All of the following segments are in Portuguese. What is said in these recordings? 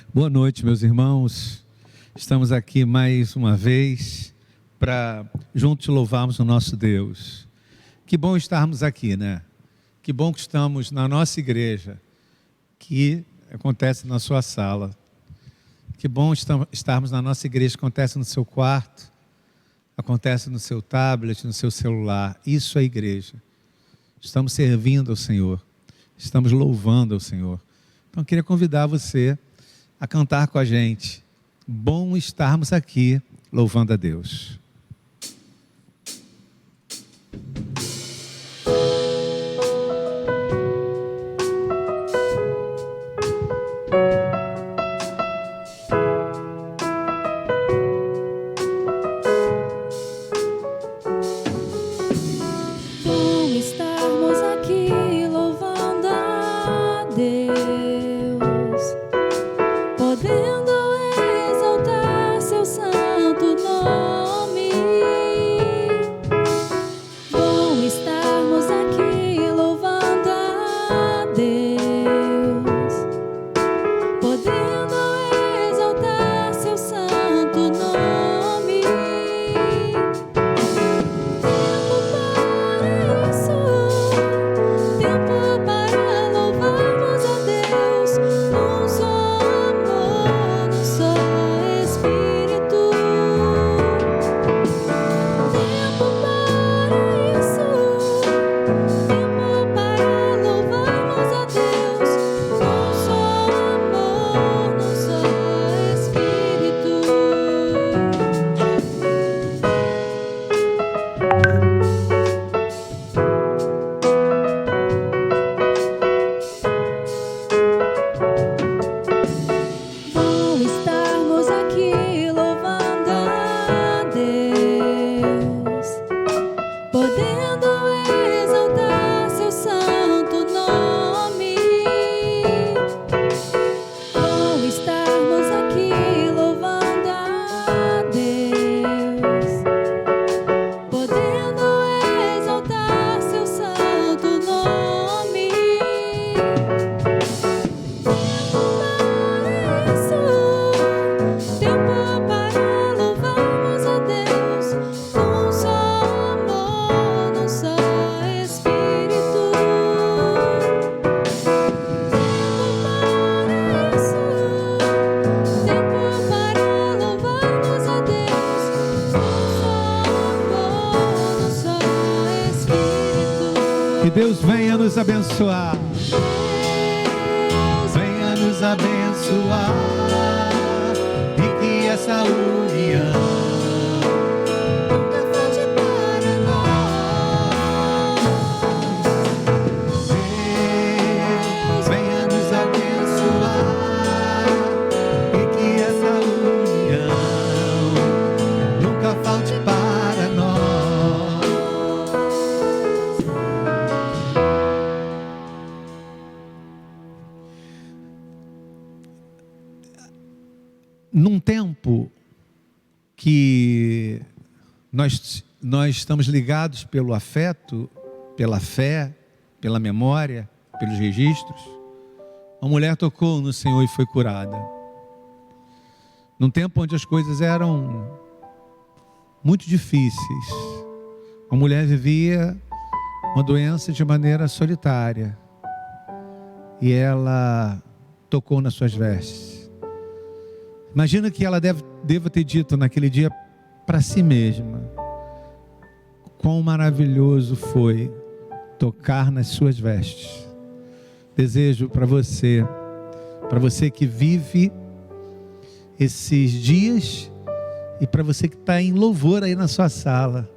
Boa noite, meus irmãos. Estamos aqui mais uma vez para juntos louvarmos o nosso Deus. Que bom estarmos aqui, né? Que bom que estamos na nossa igreja, que acontece na sua sala. Que bom estarmos na nossa igreja, que acontece no seu quarto, acontece no seu tablet, no seu celular. Isso é igreja. Estamos servindo ao Senhor, estamos louvando ao Senhor. Então, eu queria convidar você a cantar com a gente. Bom estarmos aqui louvando a Deus. Deus venha nos abençoar. Venha nos abençoar. E que essa união nunca falte para nós. Deus venha nos abençoar. E que essa união nunca falte para nós. Num tempo que nós estamos ligados pelo afeto, pela fé, pela memória, pelos registros, uma mulher tocou no Senhor e foi curada. Num tempo onde as coisas eram muito difíceis, uma mulher vivia uma doença de maneira solitária e ela tocou nas suas vestes. Imagina que ela deva ter dito naquele dia para si mesma: quão maravilhoso foi tocar nas suas vestes. Desejo para você que vive esses dias e para você que está em louvor aí na sua sala,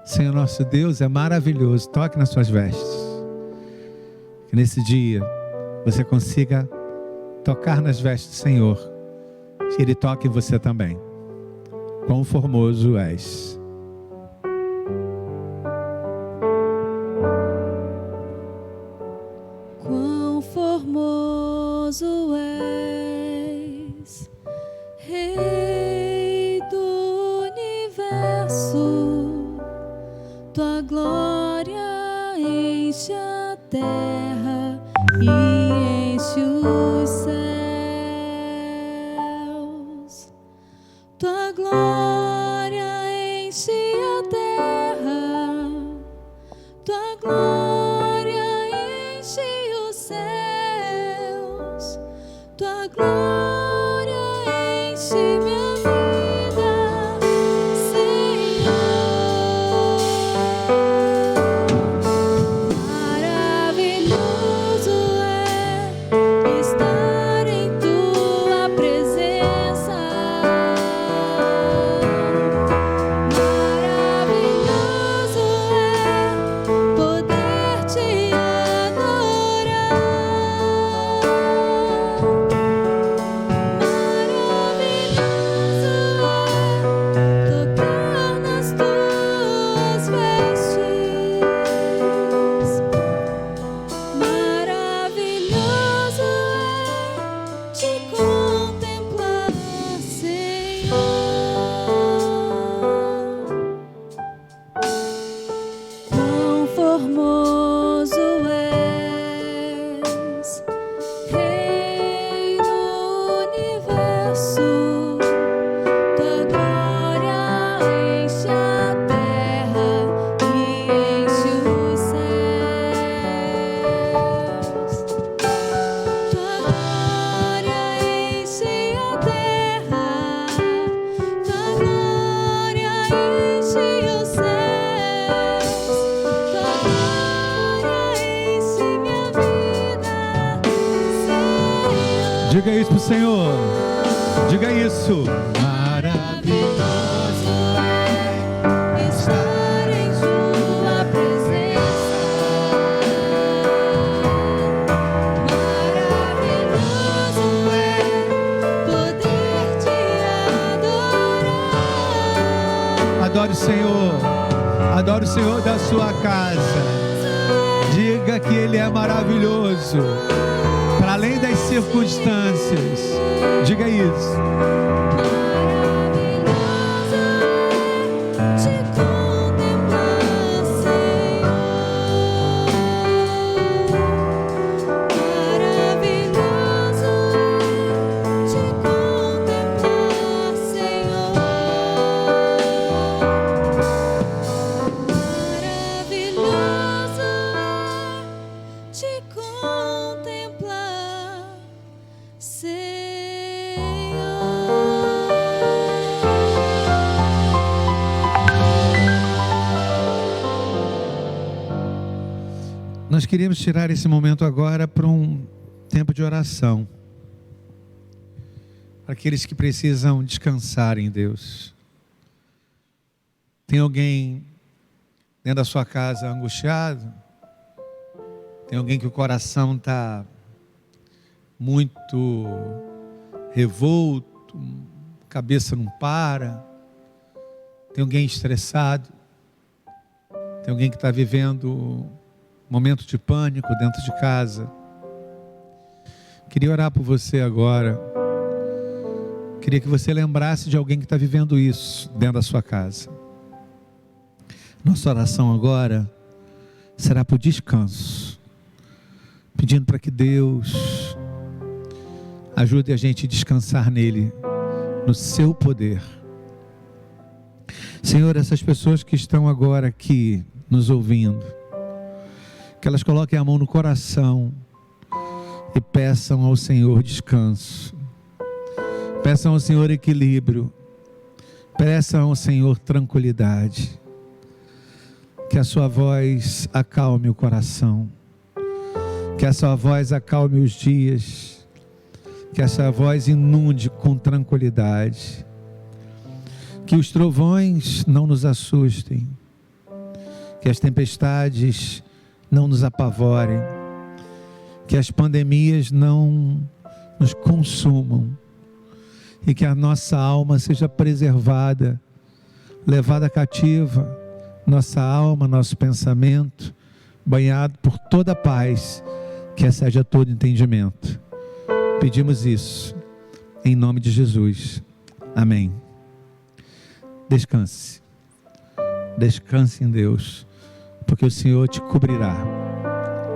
Senhor nosso Deus é maravilhoso, toque nas suas vestes. Que nesse dia você consiga tocar nas vestes do Senhor. Que Ele toque em você também. Quão formoso és. Quão formoso és, Rei do universo. Tua glória enche a terra e enche os céus. tua glória enche minha vida, Senhor. Maravilhoso é estar em tua presença. Maravilhoso é poder te adorar. Diga isso pro Senhor. Diga isso. Maravilhoso É estar em tua presença. Maravilhoso é poder te adorar. Adore o Senhor. Adore o Senhor da sua casa. Diga que Ele é maravilhoso. Para além das circunstâncias. Diga isso. Nós queríamos tirar esse momento agora para um tempo de oração. Para aqueles que precisam descansar em Deus. Tem alguém dentro da sua casa angustiado? Tem alguém que o coração está muito revolto, cabeça não para? Tem alguém estressado? Tem alguém que está vivendo momento de pânico dentro de casa? Queria orar por você agora. Queria que você lembrasse de alguém que está vivendo isso dentro da sua casa. Nossa oração agora será por descanso, pedindo para que Deus ajude a gente a descansar nele, no seu poder. Senhor, essas pessoas que estão agora aqui nos ouvindo, que elas coloquem a mão no coração e peçam ao Senhor descanso. Peçam ao Senhor equilíbrio. Peçam ao Senhor tranquilidade. Que a sua voz acalme o coração. Que a sua voz acalme os dias. Que a sua voz inunde com tranquilidade. Que os trovões não nos assustem. Que as tempestades não nos apavorem, que as pandemias não nos consumam e que a nossa alma seja preservada, levada cativa, nossa alma, nosso pensamento, banhado por toda a paz que excede a todo entendimento. Pedimos isso em nome de Jesus. Amém. Descanse. Descanse em Deus, porque o Senhor te cobrirá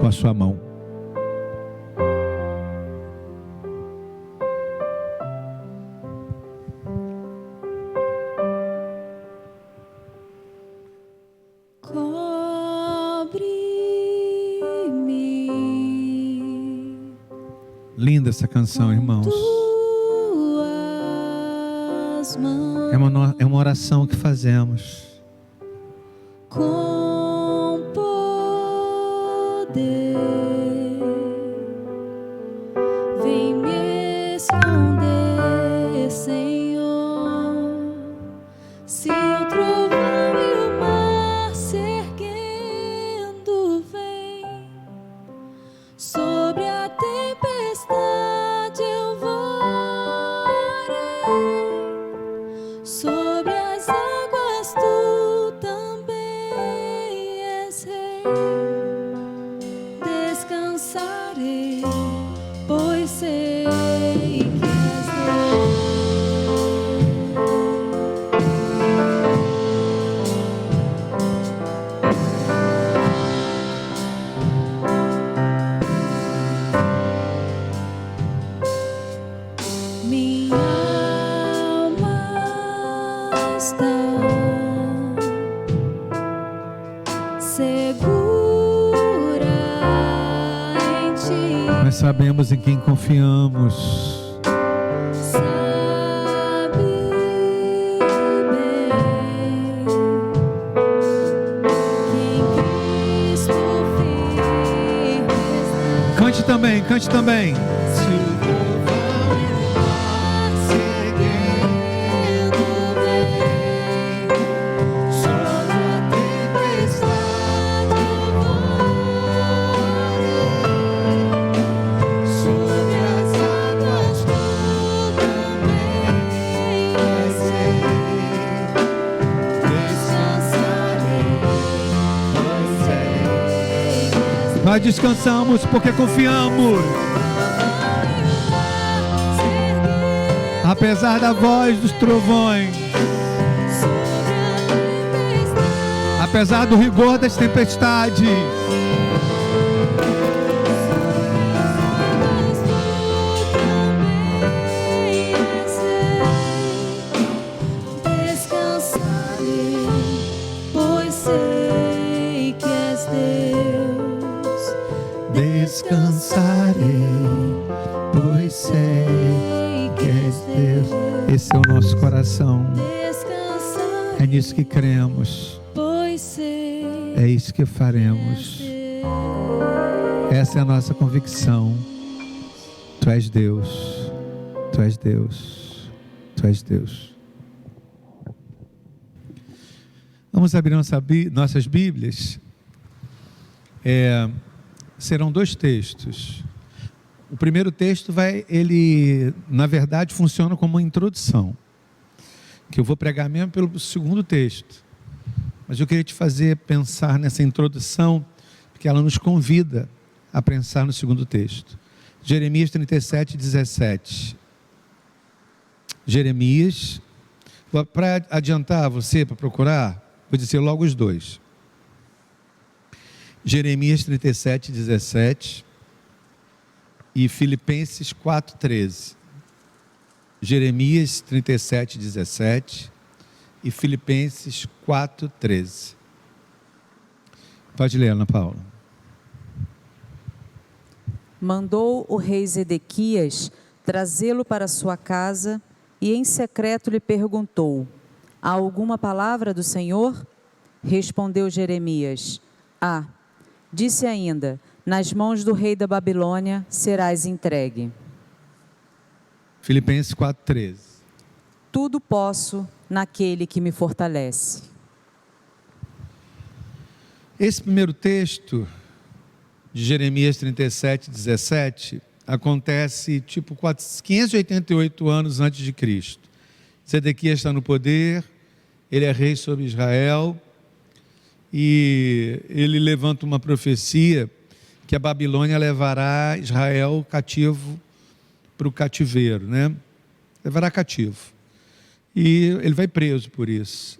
com a sua mão. Cobre-me Linda essa canção, irmãos. Tuas mãos É uma oração que fazemos. com poder, vem me esconder, Senhor. Se o trovão e o mar se erguendo vem, sobre a tempestade eu voarei, sobre as águas tu também és rei. Descansarei, pois sei que és Deus. Minha alma está segura em ti. Nós sabemos em quem confiamos. Sabe bem que em Cristo firme está. Cante também, cante também. Se o trovão e o mar se erguendo vem, sobre a tempestade eu voarei, sobre as águas tu também és rei. Descansarei, pois sei que és Nós descansamos porque confiamos. Apesar da voz dos trovões, apesar do rigor das tempestades, descansarei, pois sei que és Deus. descansarei, pois sei que és Deus. Esse é o nosso coração. Descansarei, É nisso que cremos. pois sei É isso que que és faremos. Deus. Essa é a nossa convicção. Tu és Deus. Tu és Deus. Tu és Deus. Vamos abrir nossas Bíblias. Serão dois textos. O primeiro texto ele, na verdade, funciona como uma introdução, que eu vou pregar mesmo pelo segundo texto. Mas eu queria te fazer pensar nessa introdução, porque ela nos convida a pensar no segundo texto. Jeremias 37, 17. Jeremias, para adiantar você, para procurar, vou dizer logo os dois. Jeremias 37, 17 e Filipenses 4, 13. Jeremias 37, 17 e Filipenses 4, 13. Pode ler, Ana Paula. Mandou o rei Zedequias trazê-lo para sua casa e em secreto lhe perguntou: há alguma palavra do Senhor? Respondeu Jeremias: há. Disse ainda: nas mãos do rei da Babilônia serás entregue. Filipenses 4, 13. Tudo posso naquele que me fortalece. Esse primeiro texto de Jeremias 37, 17 acontece tipo 588 anos antes de Cristo. Zedequias está no poder, ele é rei sobre Israel e ele levanta uma profecia que a Babilônia levará Israel cativo para o cativeiro, né? Levará cativo. E ele vai preso por isso.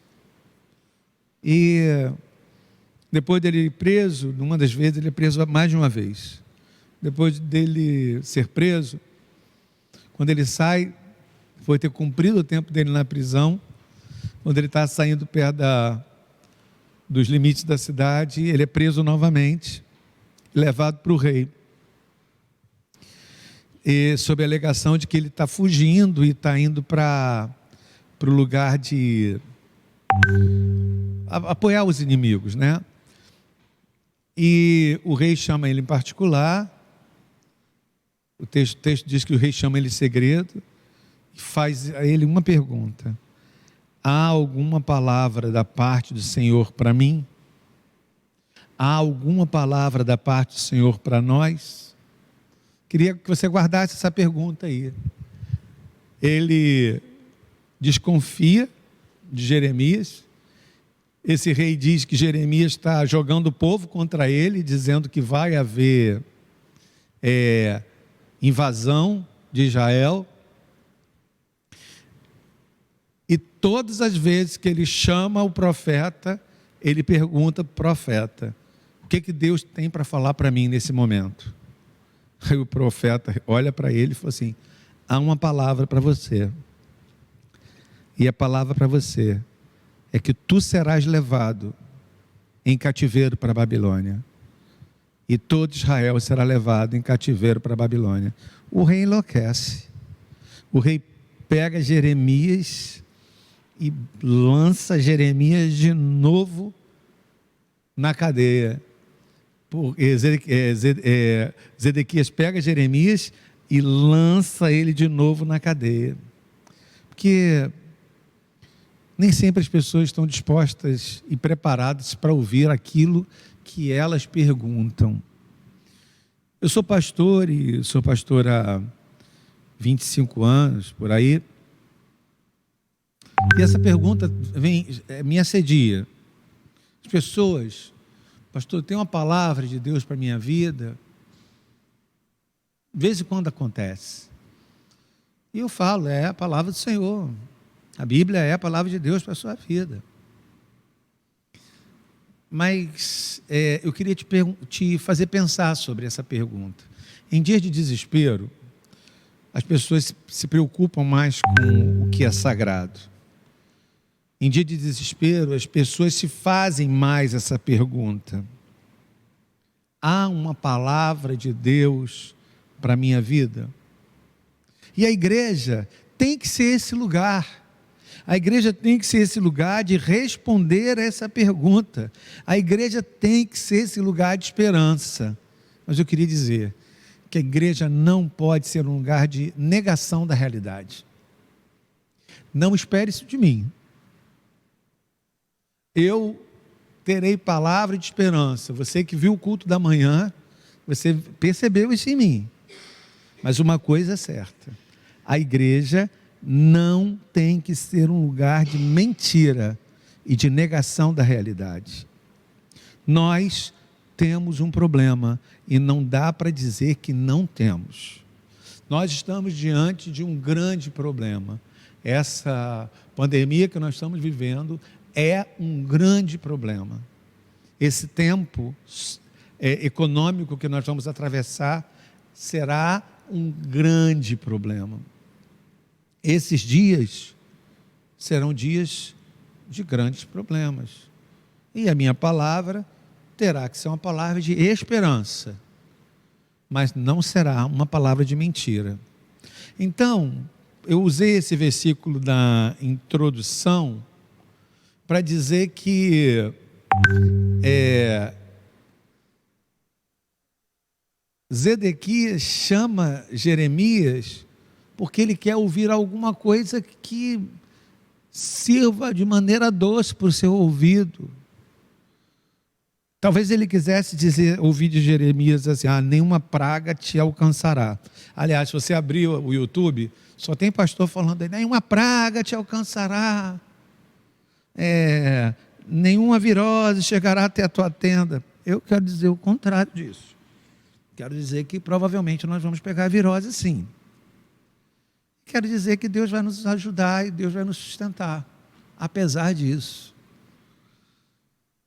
E depois dele ir preso, numa das vezes, ele é preso mais de uma vez. Depois dele ser preso, quando ele sai, foi ter cumprido o tempo dele na prisão, quando ele está saindo perto dos limites da cidade, ele é preso novamente, levado para o rei. e sob a alegação de que ele está fugindo e está indo para o lugar de apoiar os inimigos, né? E o rei chama ele em particular. O texto diz que o rei chama ele em segredo e faz a ele uma pergunta: há alguma palavra da parte do Senhor para mim? Há alguma palavra da parte do Senhor para nós? Queria que você guardasse essa pergunta aí. Ele desconfia de Jeremias. Esse rei diz que Jeremias está jogando o povo contra ele, dizendo que vai haver invasão de Israel. E todas as vezes que ele chama o profeta, ele pergunta para o profeta: o que Deus tem para falar para mim nesse momento? Aí o profeta olha para ele e fala assim: há uma palavra para você. E a palavra para você é que tu serás levado em cativeiro para a Babilônia. E todo Israel será levado em cativeiro para a Babilônia. O rei enlouquece. O rei pega Jeremias e lança Jeremias de novo na cadeia. Zedequias pega Jeremias e lança ele de novo na cadeia. Porque nem sempre as pessoas estão dispostas e preparadas para ouvir aquilo que elas perguntam. Eu sou pastor e sou pastor há 25 anos, por aí. E essa pergunta me assedia. As pessoas: pastor, tem uma palavra de Deus para a minha vida? De vez em quando acontece. E eu falo: é a palavra do Senhor. A Bíblia é a palavra de Deus para a sua vida. Mas eu queria te fazer pensar sobre essa pergunta. Em dias de desespero, as pessoas se preocupam mais com o que é sagrado. Em dia de desespero, as pessoas se fazem mais essa pergunta: há uma palavra de Deus para a minha vida? E a igreja tem que ser esse lugar. A igreja tem que ser esse lugar de responder a essa pergunta. A igreja tem que ser esse lugar de esperança. Mas eu queria dizer que a igreja não pode ser um lugar de negação da realidade. Não espere isso de mim. Eu terei palavra de esperança. Você que viu o culto da manhã, você percebeu isso em mim. Mas uma coisa é certa: a igreja não tem que ser um lugar de mentira e de negação da realidade. Nós temos um problema e não dá para dizer que não temos. Nós estamos diante de um grande problema. Essa pandemia que nós estamos vivendo é um grande problema. Esse tempo econômico que nós vamos atravessar será um grande problema. Esses dias serão dias de grandes problemas. E a minha palavra terá que ser uma palavra de esperança, mas não será uma palavra de mentira. Então, eu usei esse versículo da introdução para dizer que Zedequias chama Jeremias porque ele quer ouvir alguma coisa que sirva de maneira doce para o seu ouvido. Talvez ele quisesse ouvir de Jeremias assim: nenhuma praga te alcançará. Aliás, se você abrir o YouTube, só tem pastor falando aí: nenhuma praga te alcançará, nenhuma virose chegará até a tua tenda. Eu quero dizer o contrário disso. Quero dizer que provavelmente nós vamos pegar a virose sim. Quero dizer que Deus vai nos ajudar e Deus vai nos sustentar, apesar disso.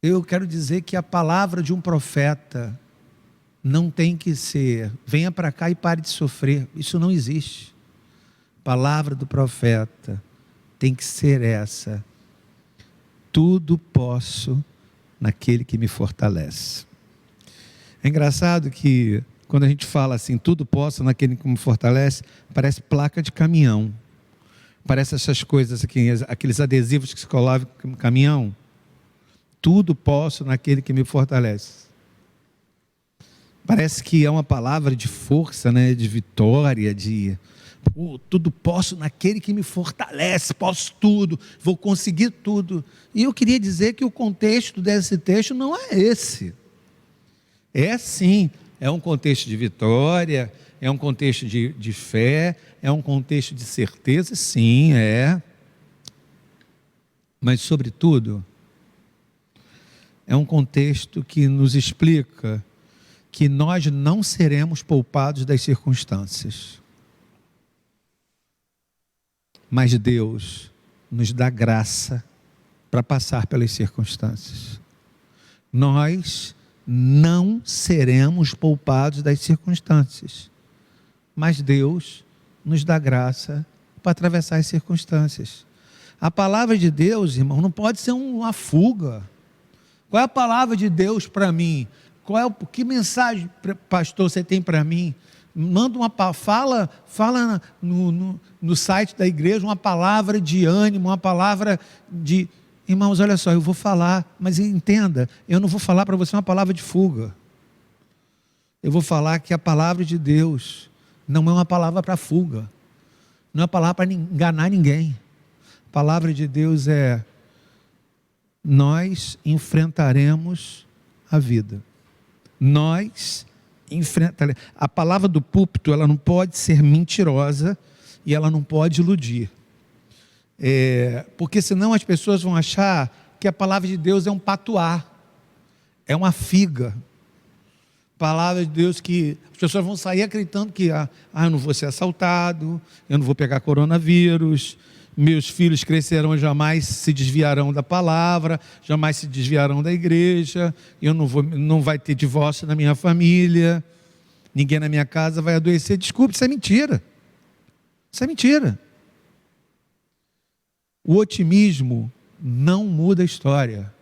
Eu quero dizer que a palavra de um profeta não tem que ser: venha para cá e pare de sofrer. Isso não existe. A palavra do profeta tem que ser essa: tudo posso naquele que me fortalece. É engraçado que Quando a gente fala assim, tudo posso naquele que me fortalece, parece placa de caminhão. Parece essas coisas aqui, aqueles adesivos que se colocam no caminhão. Tudo posso naquele que me fortalece. Parece que é uma palavra de força, né? De vitória, de tudo posso naquele que me fortalece, posso tudo, vou conseguir tudo. E eu queria dizer que o contexto desse texto não é esse. É sim, é um contexto de vitória, é um contexto de fé, é um contexto de certeza, sim, é. Mas, sobretudo, é um contexto que nos explica que nós não seremos poupados das circunstâncias. Mas Deus nos dá graça para passar pelas circunstâncias. Nós não seremos poupados das circunstâncias. Mas Deus nos dá graça para atravessar as circunstâncias. A palavra de Deus, irmão, não pode ser uma fuga. Qual é a palavra de Deus para mim? Que mensagem, pastor, você tem para mim? Manda fala no site da igreja uma palavra de ânimo, uma palavra de... Irmãos, olha só, eu vou falar, mas entenda, eu não vou falar para você uma palavra de fuga. Eu vou falar que a palavra de Deus não é uma palavra para fuga. Não é uma palavra para enganar ninguém. A palavra de Deus é: nós enfrentaremos a vida. Nós enfrentaremos. A palavra do púlpito, ela não pode ser mentirosa e ela não pode iludir. Porque senão as pessoas vão achar que a palavra de Deus é um patuá, é uma figa. Palavra de Deus que as pessoas vão sair acreditando que eu não vou ser assaltado, eu não vou pegar coronavírus, meus filhos crescerão e jamais se desviarão da palavra, jamais se desviarão da igreja, não vai ter divórcio na minha família, ninguém na minha casa vai adoecer. Desculpe, isso é mentira. Isso é mentira. O otimismo não muda a história.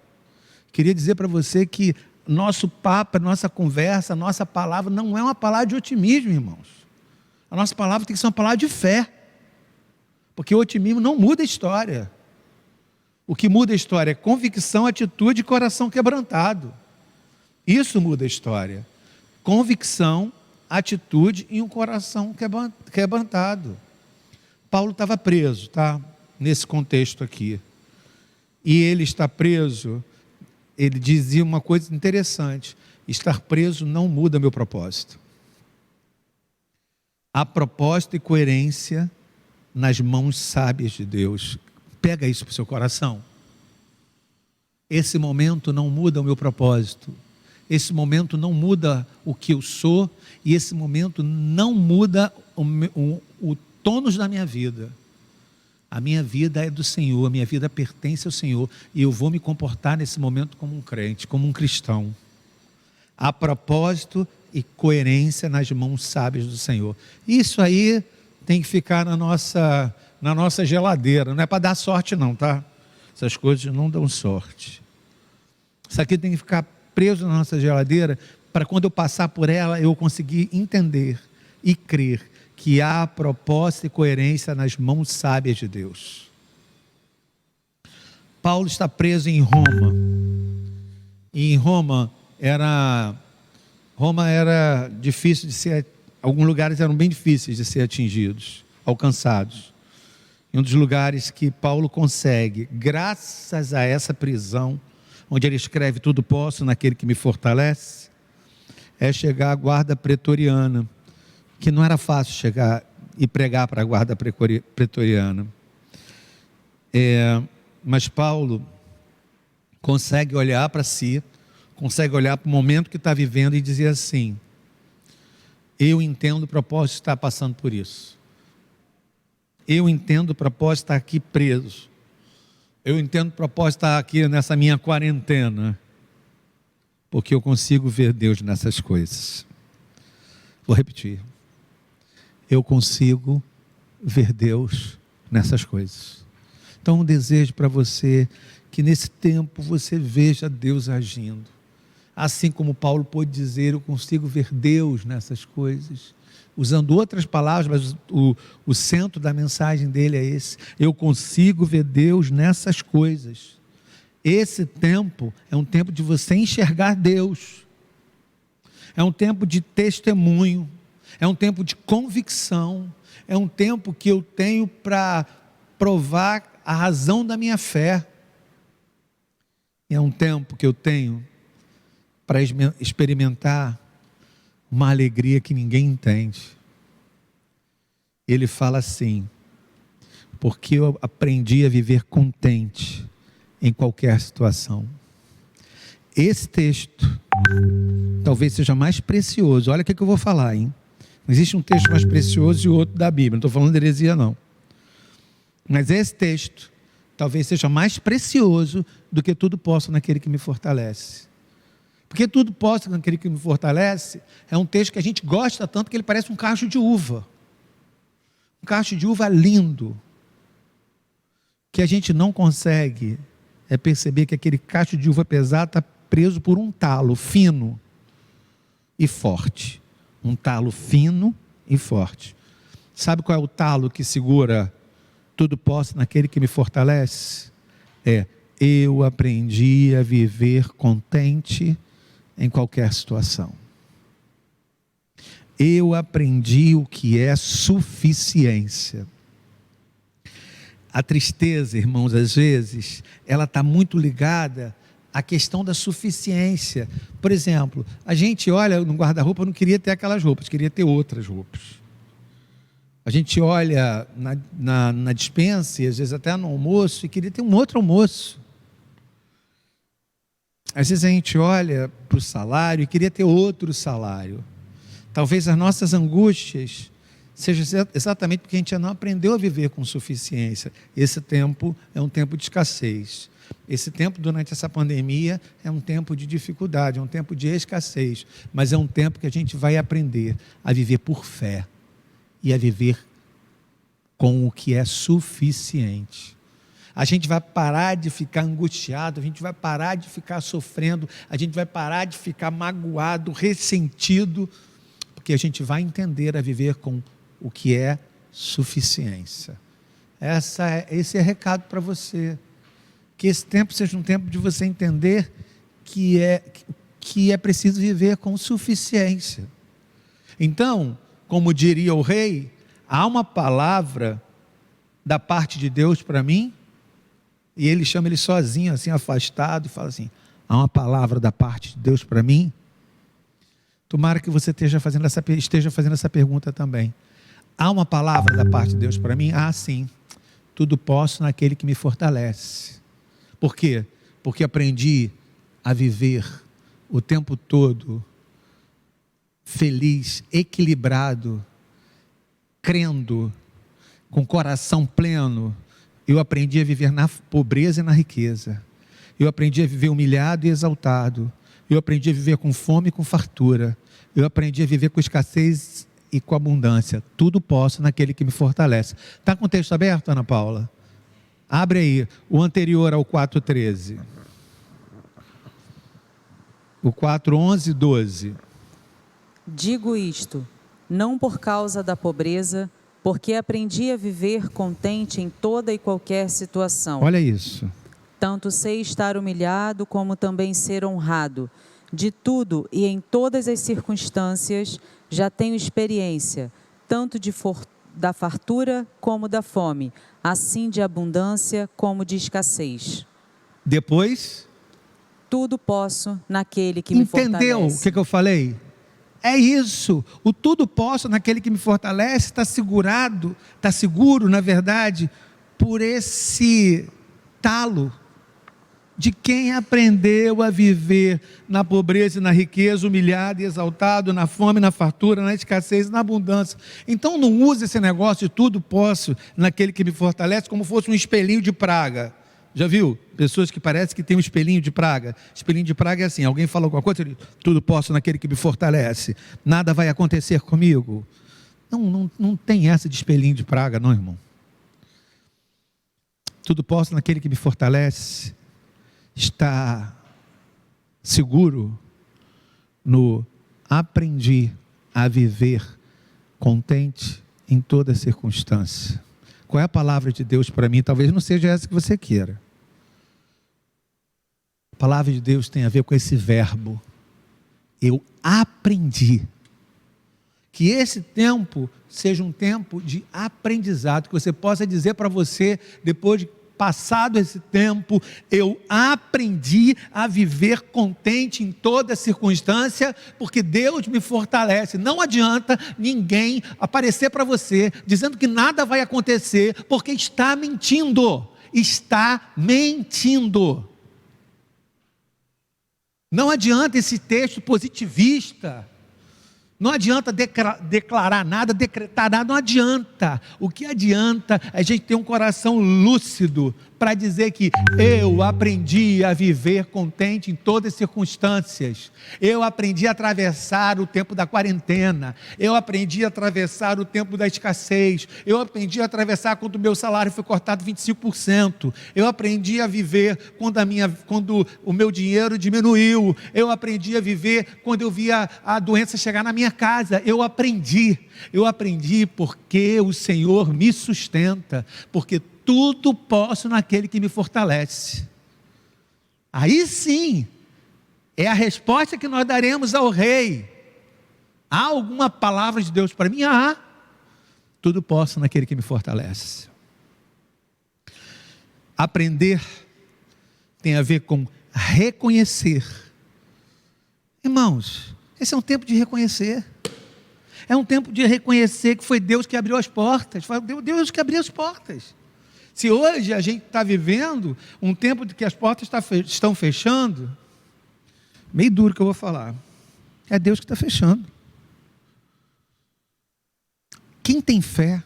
Queria dizer para você que nosso papo, nossa conversa, nossa palavra não é uma palavra de otimismo, irmãos. A nossa palavra tem que ser uma palavra de fé. Porque o otimismo não muda a história. O que muda a história é convicção, atitude e coração quebrantado. Isso muda a história. Convicção, atitude e um coração quebrantado. Paulo estava preso, tá? Nesse contexto aqui. E ele está preso, ele dizia uma coisa interessante: estar preso não muda meu propósito. Há propósito e coerência nas mãos sábias de Deus. Pega isso para o seu coração. Esse momento não muda o meu propósito. Esse momento não muda o que eu sou. E esse momento não muda o tônus da minha vida. A minha vida é do Senhor, a minha vida pertence ao Senhor. E eu vou me comportar nesse momento como um crente, como um cristão. Há propósito e coerência nas mãos sábias do Senhor. Isso aí tem que ficar na nossa geladeira. Não é para dar sorte não, tá? Essas coisas não dão sorte. Isso aqui tem que ficar preso na nossa geladeira, para quando eu passar por ela, eu conseguir entender e crer que há propósito e coerência nas mãos sábias de Deus. Paulo está preso em Roma. E em Roma era difícil de ser, alguns lugares eram bem difíceis de ser atingidos, alcançados. E um dos lugares que Paulo consegue, graças a essa prisão, onde ele escreve tudo posso naquele que me fortalece, é chegar à guarda pretoriana, que não era fácil chegar e pregar para a guarda pretoriana. Mas Paulo consegue olhar para si, consegue olhar para o momento que está vivendo e dizer assim: eu entendo o propósito de estar passando por isso. Eu entendo o propósito de estar aqui preso. Eu entendo o propósito de estar aqui nessa minha quarentena. Porque eu consigo ver Deus nessas coisas. Vou repetir. Eu consigo ver Deus nessas coisas. Então, um desejo para você que nesse tempo você veja Deus agindo. Assim como Paulo pôde dizer, eu consigo ver Deus nessas coisas. Usando outras palavras, mas o centro da mensagem dele é esse. Eu consigo ver Deus nessas coisas. Esse tempo é um tempo de você enxergar Deus. É um tempo de testemunho. É um tempo de convicção. É um tempo que eu tenho para provar a razão da minha fé. É um tempo que eu tenho para experimentar uma alegria que ninguém entende. Ele fala assim: porque eu aprendi a viver contente em qualquer situação. Esse texto talvez seja mais precioso. Olha o que eu vou falar, hein? Não existe um texto mais precioso e outro da Bíblia. Não estou falando de heresia, não. Mas esse texto talvez seja mais precioso do que tudo posso naquele que me fortalece. Porque tudo posso naquele que me fortalece é um texto que a gente gosta tanto que ele parece um cacho de uva. Um cacho de uva lindo. Que a gente não consegue perceber que aquele cacho de uva pesado está preso por um talo fino e forte. Um talo fino e forte. Sabe qual é o talo que segura tudo posso naquele que me fortalece? Eu aprendi a viver contente em qualquer situação. Eu aprendi o que é suficiência. A tristeza, irmãos, às vezes, ela está muito ligada à questão da suficiência. Por exemplo, a gente olha no guarda-roupa, não queria ter aquelas roupas, queria ter outras roupas. A gente olha na despensa, e às vezes até no almoço, e queria ter um outro almoço. Às vezes a gente olha para o salário e queria ter outro salário. Talvez as nossas angústias sejam exatamente porque a gente não aprendeu a viver com suficiência. Esse tempo é um tempo de escassez. Esse tempo durante essa pandemia é um tempo de dificuldade, é um tempo de escassez. Mas é um tempo que a gente vai aprender a viver por fé. E a viver com o que é suficiente. A gente vai parar de ficar angustiado, a gente vai parar de ficar sofrendo, a gente vai parar de ficar magoado, ressentido, porque a gente vai entender a viver com o que é suficiência. Esse é recado para você. Que esse tempo seja um tempo de você entender que é preciso viver com suficiência. Então, como diria o rei, há uma palavra da parte de Deus para mim, e ele chama ele sozinho, assim, afastado, e fala assim: há uma palavra da parte de Deus para mim? Tomara que você esteja fazendo essa pergunta também. Há uma palavra da parte de Deus para mim? Ah, sim. Tudo posso naquele que me fortalece. Por quê? Porque aprendi a viver o tempo todo feliz, equilibrado, crendo, com coração pleno. Eu aprendi a viver na pobreza e na riqueza. Eu aprendi a viver humilhado e exaltado. Eu aprendi a viver com fome e com fartura. Eu aprendi a viver com escassez e com abundância. Tudo posso naquele que me fortalece. Está com o texto aberto, Ana Paula? Abre aí, o anterior ao 4:13. O 4:11 e 12. Digo isto, não por causa da pobreza, porque aprendi a viver contente em toda e qualquer situação. Olha isso. Tanto sei estar humilhado, como também ser honrado. De tudo e em todas as circunstâncias, já tenho experiência, tanto da fartura como da fome, assim de abundância como de escassez. Depois, Tudo posso naquele que me fortalece. entendeu o que eu falei? É isso, o tudo posso naquele que me fortalece, está seguro, na verdade, por esse talo de quem aprendeu a viver na pobreza e na riqueza, humilhado e exaltado, na fome, na fartura, na escassez e na abundância. Então não use esse negócio de tudo posso naquele que me fortalece como fosse um espelhinho de praga. Já viu? Pessoas que parecem que tem um espelhinho de praga. Espelhinho de praga é assim, alguém fala alguma coisa, tudo posso naquele que me fortalece. Nada vai acontecer comigo. Não tem essa de espelhinho de praga, não, irmão. Tudo posso naquele que me fortalece. Está seguro no aprendi a viver contente em toda circunstância. Qual é a palavra de Deus para mim? Talvez não seja essa que você queira. A palavra de Deus tem a ver com esse verbo. Eu aprendi. Que esse tempo seja um tempo de aprendizado, que você possa dizer para você, depois de passado esse tempo, eu aprendi a viver contente em toda circunstância, porque Deus me fortalece. Não adianta ninguém aparecer para você dizendo que nada vai acontecer, porque está mentindo. Está mentindo. Não adianta esse texto positivista. Não adianta declarar nada, decretar nada, não adianta. O que adianta é a gente ter um coração lúcido para dizer que eu aprendi a viver contente em todas as circunstâncias. Eu aprendi a atravessar o tempo da quarentena. Eu aprendi a atravessar o tempo da escassez. Eu aprendi a atravessar quando o meu salário foi cortado 25%. Eu aprendi a viver quando o meu dinheiro diminuiu. Eu aprendi a viver quando eu via a doença chegar na minha casa. Eu aprendi porque o Senhor me sustenta, porque tudo posso naquele que me fortalece. Aí sim, é a resposta que nós daremos ao rei. Há alguma palavra de Deus para mim? Há. Tudo posso naquele que me fortalece. Aprender tem a ver com reconhecer. Irmãos, esse é um tempo de reconhecer. É um tempo de reconhecer que foi Deus que abriu as portas. Foi Deus que abriu as portas. Se hoje a gente está vivendo um tempo de que as portas estão fechando, meio duro que eu vou falar, é Deus que está fechando. Quem tem fé,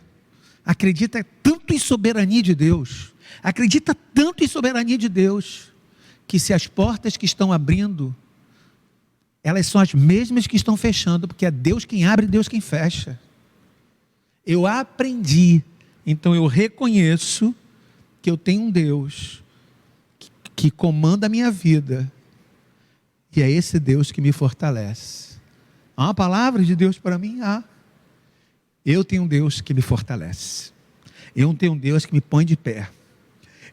acredita tanto em soberania de Deus, acredita tanto em soberania de Deus, que se as portas que estão abrindo, elas são as mesmas que estão fechando, porque é Deus quem abre e Deus quem fecha. Eu aprendi, então eu reconheço que eu tenho um Deus que comanda a minha vida, e é esse Deus que me fortalece. Há uma palavra de Deus para mim? Há. Eu tenho um Deus que me fortalece. Eu tenho um Deus que me põe de pé.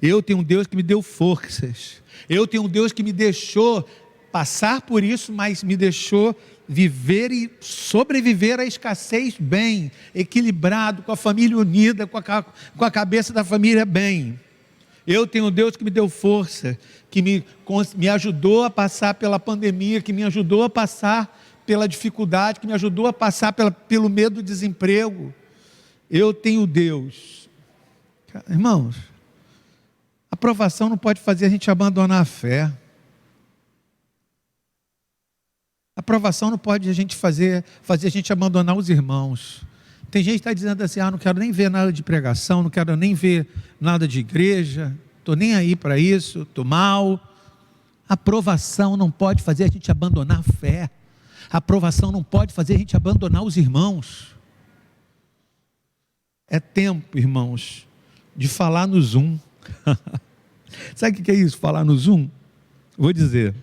Eu tenho um Deus que me deu forças. Eu tenho um Deus que me deixou passar por isso, mas me deixou viver e sobreviver à escassez bem, equilibrado, com a família unida, com a cabeça da família bem. Eu tenho um Deus que me deu força, que me ajudou a passar pela pandemia, que me ajudou a passar pela dificuldade, que me ajudou a passar pelo medo do desemprego. Eu tenho Deus. Irmãos, a provação não pode fazer a gente abandonar a fé. A provação não pode fazer a gente abandonar os irmãos. Tem gente que está dizendo assim, não quero nem ver nada de pregação, não quero nem ver nada de igreja, estou nem aí para isso, estou mal. A provação não pode fazer a gente abandonar a fé. A provação não pode fazer a gente abandonar os irmãos. É tempo, irmãos, de falar no Zoom. Sabe o que é isso, falar no Zoom? Vou dizer.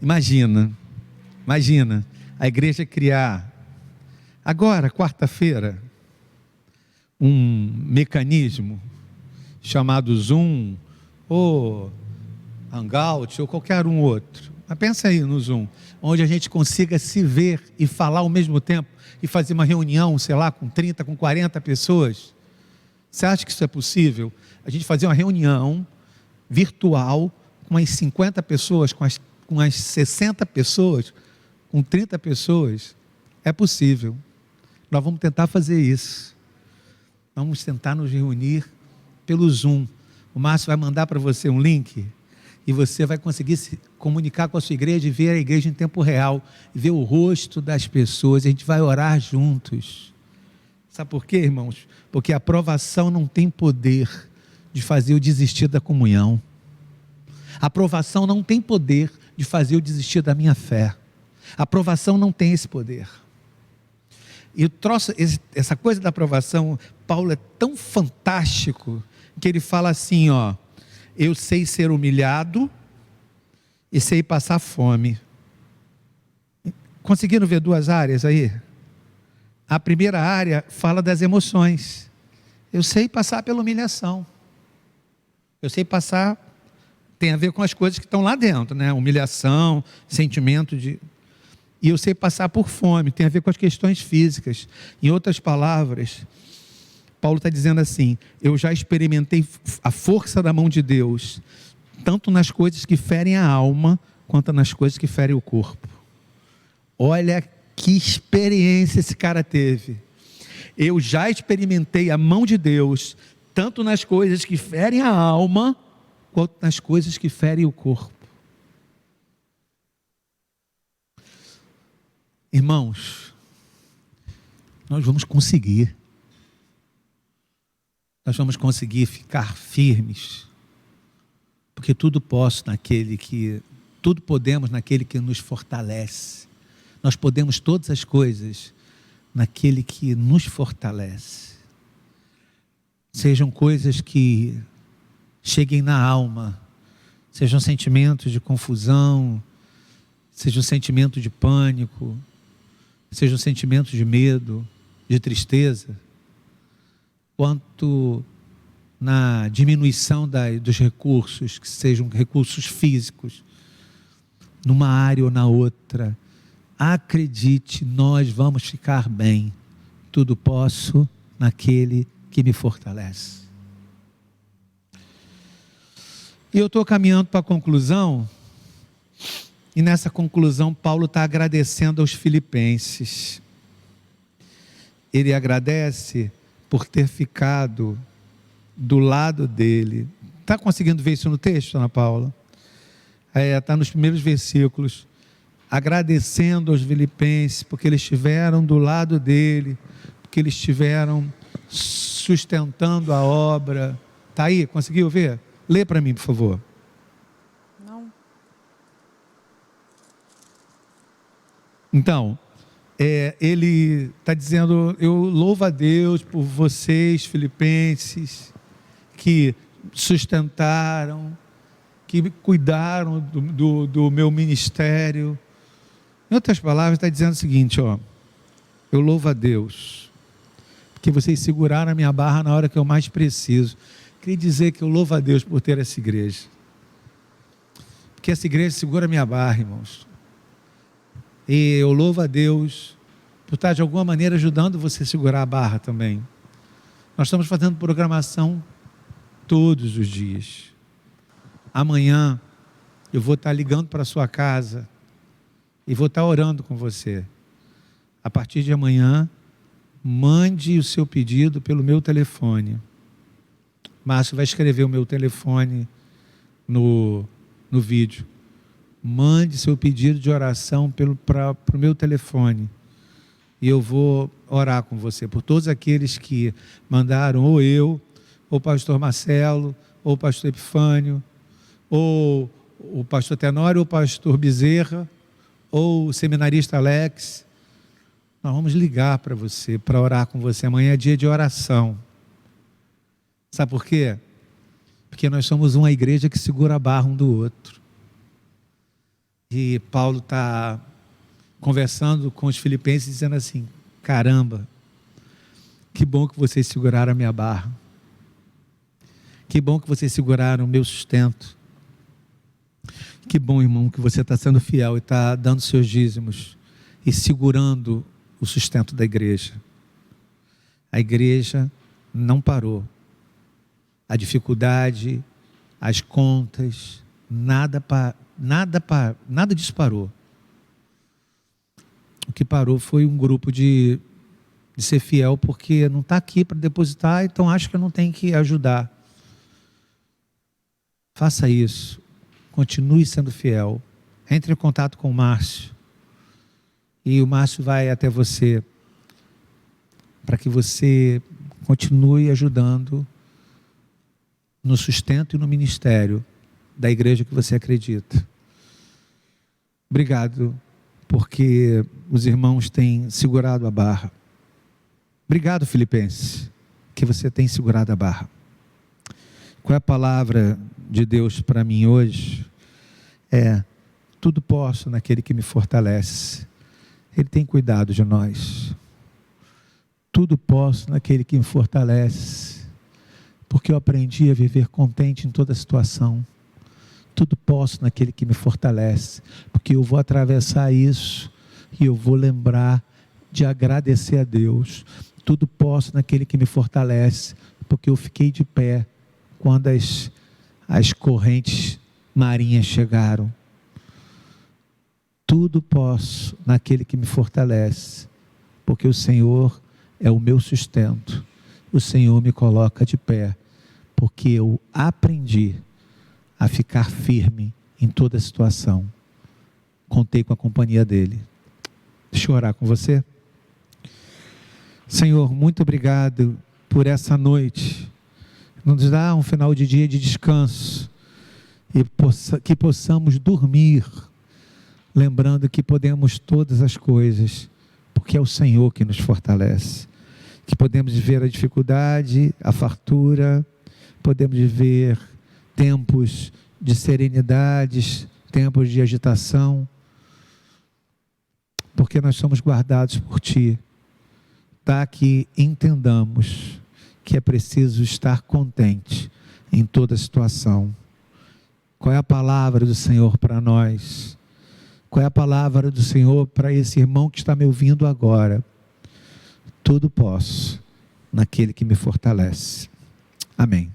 Imagina a igreja criar, agora, quarta-feira, um mecanismo chamado Zoom, ou Hangout, ou qualquer um outro. Mas pensa aí no Zoom, onde a gente consiga se ver e falar ao mesmo tempo, e fazer uma reunião, sei lá, com 30, com 40 pessoas. Você acha que isso é possível? A gente fazer uma reunião virtual, com umas 50 pessoas, com umas 60 pessoas, com 30 pessoas, é possível. Nós vamos tentar fazer isso. Vamos tentar nos reunir pelo Zoom. O Márcio vai mandar para você um link e você vai conseguir se comunicar com a sua igreja e ver a igreja em tempo real, e ver o rosto das pessoas. A gente vai orar juntos. Sabe por quê, irmãos? Porque a provação não tem poder de fazer eu desistir da comunhão. A provação não tem poder de fazer eu desistir da minha fé. A provação não tem esse poder. E essa coisa da provação, Paulo é tão fantástico, que ele fala assim, eu sei ser humilhado e sei passar fome. Conseguiram ver duas áreas aí? A primeira área fala das emoções. Eu sei passar pela humilhação. Eu sei passar, tem a ver com as coisas que estão lá dentro, né? Humilhação, sentimento de... E eu sei passar por fome, tem a ver com as questões físicas. Em outras palavras, Paulo está dizendo assim: eu já experimentei a força da mão de Deus, tanto nas coisas que ferem a alma, quanto nas coisas que ferem o corpo. Olha que experiência esse cara teve. Eu já experimentei a mão de Deus, tanto nas coisas que ferem a alma, quanto nas coisas que ferem o corpo. Irmãos, nós vamos conseguir. Nós vamos conseguir ficar firmes, porque tudo podemos naquele que nos fortalece. Nós podemos todas as coisas naquele que nos fortalece. Sejam coisas que cheguem na alma, sejam sentimentos de confusão, sejam sentimentos de pânico, sejam sentimentos de medo, de tristeza, quanto na diminuição dos recursos, que sejam recursos físicos, numa área ou na outra. Acredite, nós vamos ficar bem. Tudo posso naquele que me fortalece. E eu estou caminhando para a conclusão, e nessa conclusão Paulo está agradecendo aos filipenses. Ele agradece por ter ficado do lado dele. Está conseguindo ver isso no texto, Ana Paula? Está nos primeiros versículos. Agradecendo aos filipenses, porque eles estiveram do lado dele, porque eles estiveram sustentando a obra. Está aí? Conseguiu ver? Lê para mim, por favor. Não. Então, ele está dizendo: eu louvo a Deus por vocês, filipenses, que sustentaram, que cuidaram do meu ministério. Em outras palavras, está dizendo o seguinte: eu louvo a Deus, porque vocês seguraram a minha barra na hora que eu mais preciso. Queria dizer que eu louvo a Deus por ter essa igreja, porque essa igreja segura a minha barra, irmãos. E eu louvo a Deus por estar de alguma maneira ajudando você a segurar a barra também. Nós estamos fazendo programação todos os dias. Amanhã eu vou estar ligando para a sua casa e vou estar orando com você. A partir de amanhã, mande o seu pedido pelo meu telefone. Márcio vai escrever o meu telefone no vídeo. Mande seu pedido de oração para o meu telefone. E eu vou orar com você, por todos aqueles que mandaram, ou eu, ou o pastor Marcelo, ou o pastor Epifânio, ou o pastor Tenório, ou o pastor Bezerra, ou o seminarista Alex. Nós vamos ligar para você, para orar com você. Amanhã é dia de oração. Sabe por quê? Porque nós somos uma igreja que segura a barra um do outro. E Paulo está conversando com os filipenses, dizendo assim: caramba, que bom que vocês seguraram a minha barra. Que bom que vocês seguraram o meu sustento. Que bom, irmão, que você está sendo fiel e está dando seus dízimos e segurando o sustento da igreja. A igreja não parou. A dificuldade, as contas, nada disso parou. O que parou foi um grupo de ser fiel, porque não está aqui para depositar, então acho que eu não tenho que ajudar. Faça isso. Continue sendo fiel. Entre em contato com o Márcio. E o Márcio vai até você, para que você continue ajudando no sustento e no ministério da igreja que você acredita. Obrigado, porque os irmãos têm segurado a barra. Obrigado, Filipenses, que você tem segurado a barra. Qual é a palavra de Deus para mim hoje? Tudo posso naquele que me fortalece. Ele tem cuidado de nós. Tudo posso naquele que me fortalece, porque eu aprendi a viver contente em toda situação. Tudo posso naquele que me fortalece, porque eu vou atravessar isso e eu vou lembrar de agradecer a Deus. Tudo posso naquele que me fortalece, porque eu fiquei de pé quando as correntes marinhas chegaram. Tudo posso naquele que me fortalece, porque o Senhor é o meu sustento. O Senhor me coloca de pé, porque eu aprendi a ficar firme em toda situação. Contei com a companhia dele. Deixa eu orar com você. Senhor, muito obrigado por essa noite. Nos dá um final de dia de descanso e que possamos dormir, lembrando que podemos todas as coisas, porque é o Senhor que nos fortalece. Que podemos viver a dificuldade, a fartura, podemos viver tempos de serenidades, tempos de agitação, porque nós somos guardados por Ti. Tá, que entendamos que é preciso estar contente em toda situação. Qual é a palavra do Senhor para nós? Qual é a palavra do Senhor para esse irmão que está me ouvindo agora? Tudo posso naquele que me fortalece. Amém.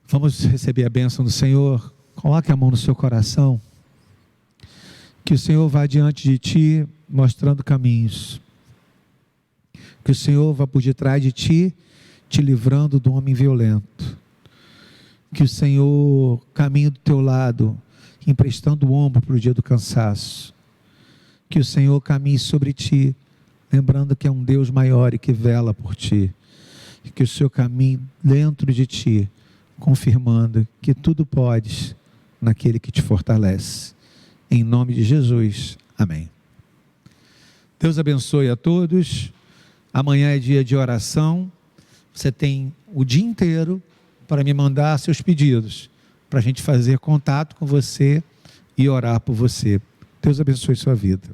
Vamos receber a bênção do Senhor. Coloque a mão no seu coração. Que o Senhor vá diante de ti, mostrando caminhos. Que o Senhor vá por detrás de ti, te livrando do homem violento. Que o Senhor caminhe do teu lado, emprestando o ombro para o dia do cansaço. Que o Senhor caminhe sobre ti, lembrando que é um Deus maior e que vela por ti. Que o Senhor caminhe dentro de ti, confirmando que tudo podes naquele que te fortalece. Em nome de Jesus, amém. Deus abençoe a todos. Amanhã é dia de oração. Você tem o dia inteiro para me mandar seus pedidos, para a gente fazer contato com você e orar por você. Deus abençoe sua vida.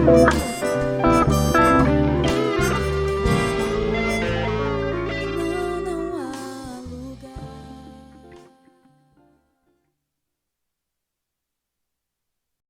Música